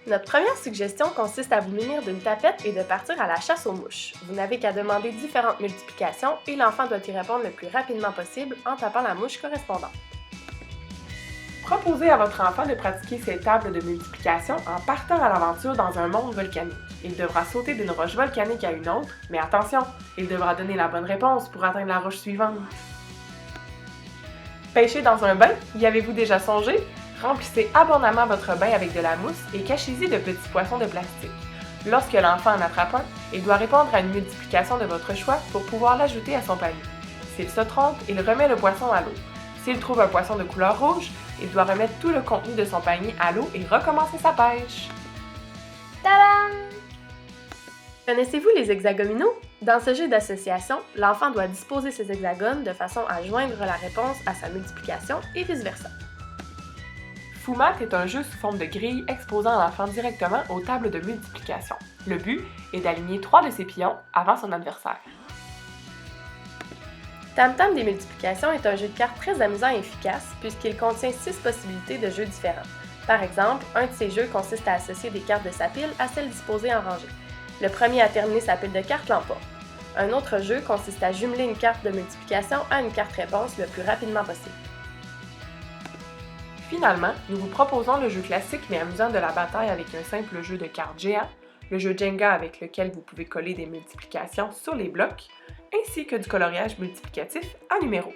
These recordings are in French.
Notre première suggestion consiste à vous munir d'une tapette et de partir à la chasse aux mouches. Vous n'avez qu'à demander différentes multiplications et l'enfant doit y répondre le plus rapidement possible en tapant la mouche correspondante. Proposez à votre enfant de pratiquer ses tables de multiplication en partant à l'aventure dans un monde volcanique. Il devra sauter d'une roche volcanique à une autre, mais attention, il devra donner la bonne réponse pour atteindre la roche suivante. Pêcher dans un bain, y avez-vous déjà songé? Remplissez abondamment votre bain avec de la mousse et cachez-y de petits poissons de plastique. Lorsque l'enfant en attrape un, il doit répondre à une multiplication de votre choix pour pouvoir l'ajouter à son panier. S'il se trompe, il remet le poisson à l'eau. S'il trouve un poisson de couleur rouge, il doit remettre tout le contenu de son panier à l'eau et recommencer sa pêche. Tadam! Connaissez-vous les hexagominaux? Dans ce jeu d'association, l'enfant doit disposer ses hexagones de façon à joindre la réponse à sa multiplication et vice-versa. Foumat est un jeu sous forme de grille exposant l'enfant directement aux tables de multiplication. Le but est d'aligner 3 de ses pions avant son adversaire. Tam Tam des multiplications est un jeu de cartes très amusant et efficace puisqu'il contient 6 possibilités de jeux différents. Par exemple, un de ces jeux consiste à associer des cartes de sa pile à celles disposées en rangée. Le premier à terminer sa pile de cartes l'emporte. Un autre jeu consiste à jumeler une carte de multiplication à une carte réponse le plus rapidement possible. Finalement, nous vous proposons le jeu classique mais amusant de la bataille avec un simple jeu de cartes géant, le jeu Jenga avec lequel vous pouvez coller des multiplications sur les blocs, ainsi que du coloriage multiplicatif à numéros.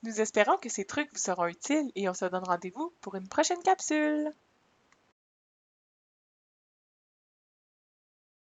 Nous espérons que ces trucs vous seront utiles et on se donne rendez-vous pour une prochaine capsule!